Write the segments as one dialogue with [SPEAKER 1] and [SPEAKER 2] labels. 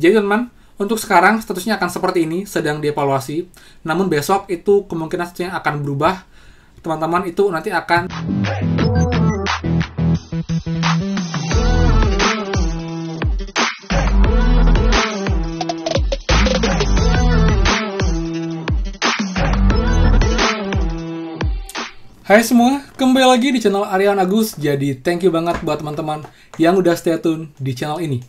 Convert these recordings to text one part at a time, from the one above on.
[SPEAKER 1] Jadi teman-teman, untuk sekarang statusnya akan seperti ini, sedang dievaluasi. Namun besok itu kemungkinan statusnya akan berubah. Teman-teman itu nanti akan Hai semua, kembali lagi di channel Aryawan Agus. Jadi thank you banget buat teman-teman yang udah stay tune di channel ini.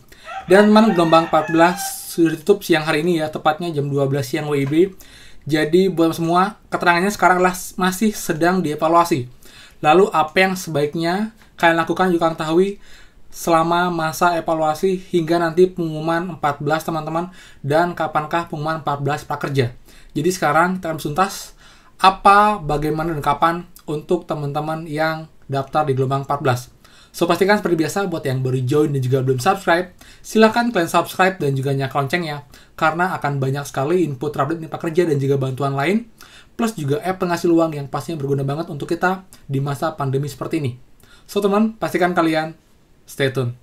[SPEAKER 1] Dan teman, gelombang 14 sudah ditutup siang hari ini ya, tepatnya jam 12 siang WIB. Jadi buat semua, keterangannya sekarang masih sedang dievaluasi. Lalu apa yang sebaiknya kalian lakukan juga ketahui selama masa evaluasi hingga nanti pengumuman 14 teman-teman, dan kapankah pengumuman 14 prakerja. Jadi sekarang kita akan suntas apa, bagaimana, dan kapan untuk teman-teman yang daftar di gelombang 14. So, pastikan seperti biasa buat yang baru join dan juga belum subscribe, silahkan kalian subscribe dan juga nyalakan loncengnya, karena akan banyak sekali info terupdate prakerja dan juga bantuan lain, plus juga app penghasil uang yang pastinya berguna banget untuk kita di masa pandemi seperti ini. So, teman, pastikan kalian stay tune.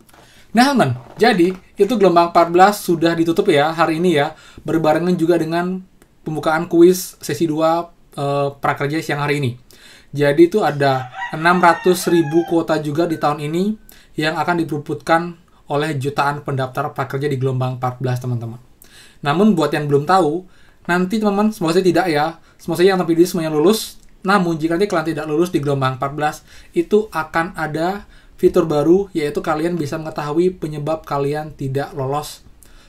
[SPEAKER 1] Nah, teman, jadi itu gelombang 14 sudah ditutup ya hari ini ya, berbarengan juga dengan pembukaan kuis sesi 2 prakerja siang hari ini. Jadi itu ada 600.000 kuota juga di tahun ini yang akan diperebutkan oleh jutaan pendaftar prakerja di gelombang 14 teman-teman. Namun buat yang belum tahu, nanti teman-teman, semoga saja tidak ya, semoga saja yang nonton video semuanya lulus. Namun jika nanti kalian tidak lulus di gelombang 14, itu akan ada fitur baru, yaitu kalian bisa mengetahui penyebab kalian tidak lolos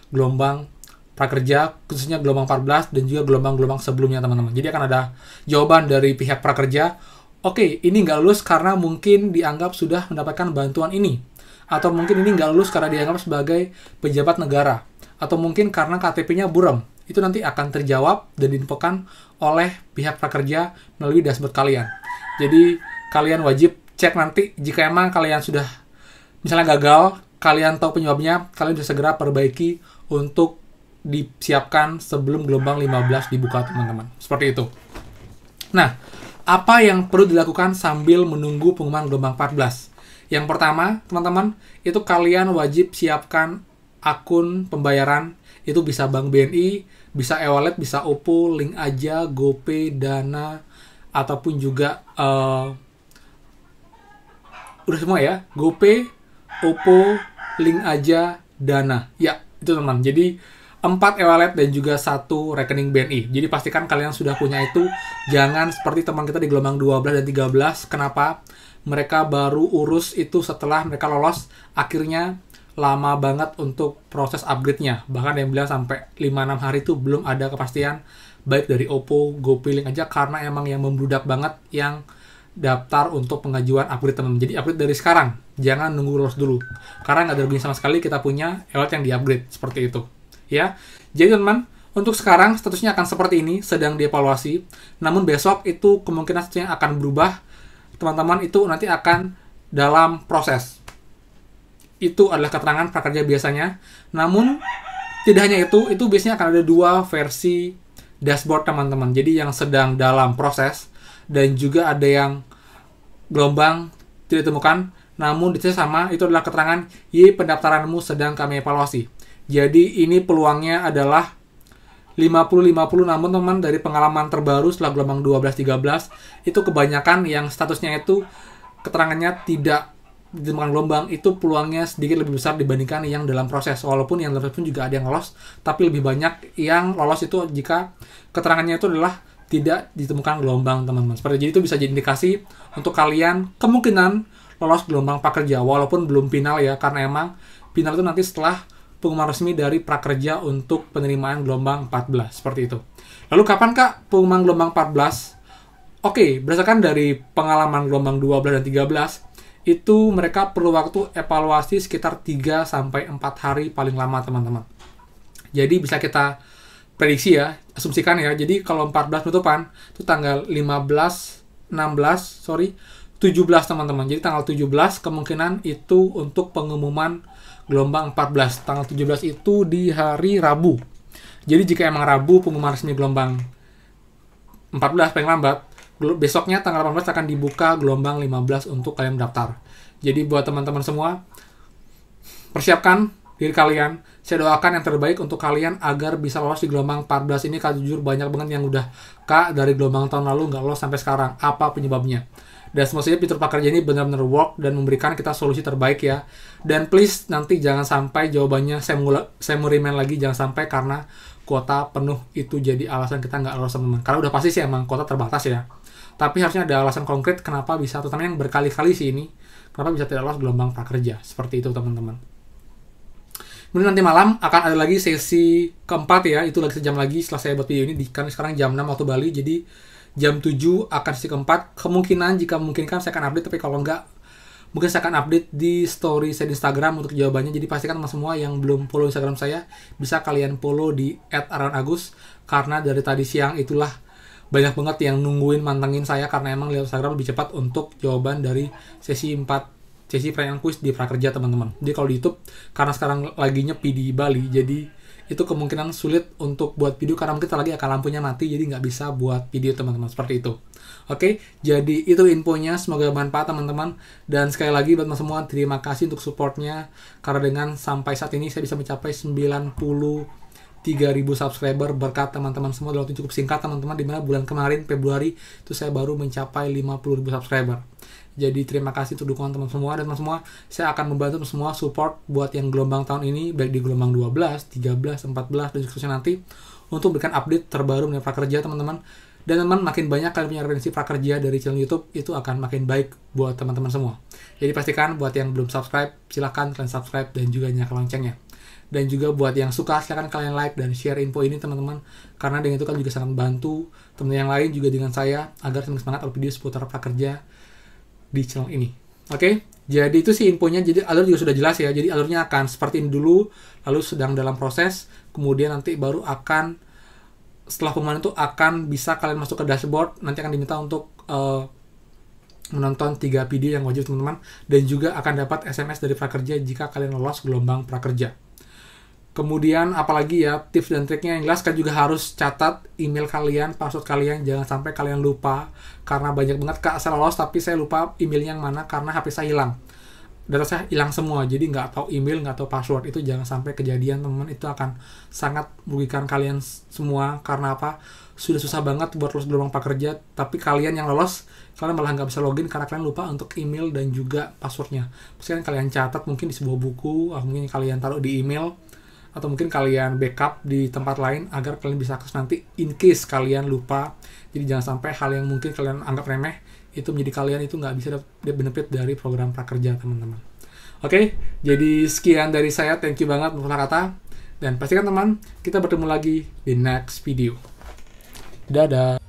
[SPEAKER 1] gelombang prakerja, khususnya gelombang 14 dan juga gelombang-gelombang sebelumnya teman-teman. Jadi akan ada jawaban dari pihak prakerja, oke, ini nggak lulus karena mungkin dianggap sudah mendapatkan bantuan ini, atau mungkin ini nggak lulus karena dianggap sebagai pejabat negara, atau mungkin karena KTP-nya buram. Itu nanti akan terjawab dan diinfokan oleh pihak prakerja melalui dashboard kalian. Jadi kalian wajib cek nanti jika emang kalian sudah misalnya gagal, kalian tahu penyebabnya, kalian bisa segera perbaiki untuk disiapkan sebelum gelombang 15 dibuka teman-teman. Seperti itu. Nah, apa yang perlu dilakukan sambil menunggu pengumuman gelombang 14? Yang pertama, teman-teman, itu kalian wajib siapkan akun pembayaran. Itu bisa Bank BNI, bisa e-wallet, bisa OPPO, Link Aja, GoPay, Dana, ataupun juga udah semua ya, GoPay, OPPO, Link Aja, Dana. Ya, itu teman-teman. Jadi 4 e-wallet dan juga 1 rekening BNI. Jadi pastikan kalian sudah punya itu. Jangan seperti teman kita di gelombang 12 dan 13. Kenapa? Mereka baru urus itu setelah mereka lolos. Akhirnya lama banget untuk proses upgrade-nya. Bahkan yang bilang sampai 5-6 hari itu belum ada kepastian. Baik dari OPPO, GoPay, Link aja. Karena emang yang membludak banget yang daftar untuk pengajuan upgrade teman-teman. Jadi upgrade dari sekarang. Jangan nunggu lolos dulu. Karena nggak ada ruginya sama sekali kita punya e-wallet yang di-upgrade. Seperti itu. Ya, jadi teman-teman, untuk sekarang statusnya akan seperti ini, sedang dievaluasi. Namun besok itu kemungkinan statusnya akan berubah. Teman-teman itu nanti akan dalam proses. Itu adalah keterangan prakerja biasanya. Namun tidak hanya itu biasanya akan ada 2 versi dashboard teman-teman. Jadi yang sedang dalam proses dan juga ada yang gelombang tidak ditemukan. Namun detail sama, itu adalah keterangan pendaftaranmu sedang kami evaluasi. Jadi ini peluangnya adalah 50-50, namun teman dari pengalaman terbaru setelah gelombang 12-13, itu kebanyakan yang statusnya itu keterangannya tidak ditemukan gelombang, itu peluangnya sedikit lebih besar dibandingkan yang dalam proses. Walaupun yang dalam proses pun juga ada yang lolos, tapi lebih banyak yang lolos itu jika keterangannya itu adalah tidak ditemukan gelombang teman-teman. Seperti jadi itu bisa jadi indikasi untuk kalian kemungkinan lolos gelombang prakerja, walaupun belum final ya, karena emang final itu nanti setelah pengumuman resmi dari prakerja untuk penerimaan gelombang 14, seperti itu. Lalu kapan Kak pengumuman gelombang 14? Oke, berdasarkan dari pengalaman gelombang 12 dan 13, itu mereka perlu waktu evaluasi sekitar 3-4 hari paling lama teman-teman. Jadi bisa kita prediksi ya, asumsikan ya. Jadi kalau 14 penutupan, itu tanggal 17 teman-teman. Jadi tanggal 17 kemungkinan itu untuk pengumuman gelombang 14. Tanggal 17 itu di hari Rabu. Jadi jika emang Rabu pengumuman resmi gelombang 14 paling lambat, besoknya tanggal 18 akan dibuka gelombang 15 untuk kalian mendaftar. Jadi buat teman-teman semua, persiapkan diri kalian. Saya doakan yang terbaik untuk kalian agar bisa lolos di gelombang 14 ini. Kak, jujur banyak banget yang udah, Kak, dari gelombang tahun lalu nggak lolos sampai sekarang. Apa penyebabnya? Dan semestinya fitur prakerja ini benar-benar work dan memberikan kita solusi terbaik ya. Dan please nanti jangan sampai jawabannya saya mau remind lagi, jangan sampai karena kuota penuh itu jadi alasan kita nggak lolos, teman-teman. Karena udah pasti sih emang kuota terbatas ya. Tapi harusnya ada alasan konkret kenapa bisa, terutama yang berkali-kali sih ini, kenapa bisa tidak lolos gelombang prakerja. Seperti itu, teman-teman. Kemudian nanti malam akan ada lagi sesi keempat ya, itu lagi sejam lagi setelah saya buat video ini, kan sekarang jam 6 waktu Bali, jadi jam 7 akan sesi keempat. Kemungkinan, jika memungkinkan saya akan update, tapi kalau enggak, mungkin saya akan update di story saya di Instagram untuk jawabannya. Jadi pastikan teman semua yang belum follow Instagram saya, bisa kalian follow di @aryaanagus, karena dari tadi siang itulah banyak banget yang nungguin mantengin saya, karena emang lewat Instagram lebih cepat untuk jawaban dari sesi 4 sesi pertanyaan kuis di prakerja, teman-teman. Jadi kalau di YouTube, karena sekarang lagi nyepi di Bali, jadi itu kemungkinan sulit untuk buat video, karena mungkin lagi akan lampunya mati, jadi nggak bisa buat video, teman-teman. Seperti itu. Oke, jadi itu infonya. Semoga bermanfaat, teman-teman. Dan sekali lagi buat teman semua, terima kasih untuk supportnya, karena dengan sampai saat ini saya bisa mencapai 93.000 subscriber berkat teman-teman semua dalam waktu cukup singkat, teman-teman, dimana bulan kemarin Februari itu saya baru mencapai 50.000 subscriber. Jadi terima kasih untuk dukungan teman semua, dan teman semua saya akan membantu semua support buat yang gelombang tahun ini, baik di gelombang 12, 13, 14 dan seterusnya nanti, untuk berikan update terbaru mengenai prakerja, teman-teman. Dan teman, makin banyak kalian punya referensi prakerja dari channel YouTube, itu akan makin baik buat teman-teman semua. Jadi pastikan buat yang belum subscribe, silahkan kalian subscribe dan juga nyalakan loncengnya. Dan juga buat yang suka, silahkan kalian like dan share info ini, teman-teman, karena dengan itu kan juga sangat membantu teman yang lain juga dengan saya agar semakin semangat upload video seputar prakerja di channel ini. Oke, jadi itu sih infonya. Jadi alur juga sudah jelas ya. Jadi alurnya akan seperti ini dulu, lalu sedang dalam proses, kemudian nanti baru akan setelah pengumuman itu akan bisa kalian masuk ke dashboard. Nanti akan diminta untuk menonton 3 video yang wajib, teman-teman, dan juga akan dapat SMS dari prakerja jika kalian lolos gelombang prakerja. Kemudian apalagi ya, tips dan triknya yang jelas, kan juga harus catat email kalian, password kalian, jangan sampai kalian lupa, karena banyak banget, Kak, saya lolos tapi saya lupa emailnya yang mana karena HP saya hilang, data saya hilang semua, jadi nggak tahu email, nggak tahu password. Itu jangan sampai kejadian, teman-teman. Itu akan sangat merugikan kalian semua. Karena apa? Sudah susah banget buat lolos gelombang prakerja, tapi kalian yang lolos, kalian malah nggak bisa login karena kalian lupa untuk email dan juga passwordnya. Mungkin kalian catat mungkin di sebuah buku, atau mungkin kalian taruh di email, atau mungkin kalian backup di tempat lain agar kalian bisa akses nanti in case kalian lupa. Jadi jangan sampai hal yang mungkin kalian anggap remeh itu menjadi kalian itu nggak bisa dapat benefit dari program prakerja, teman-teman. Oke, jadi sekian dari saya. Thank you banget untuk kata, dan pastikan teman kita bertemu lagi di next video. Dadah.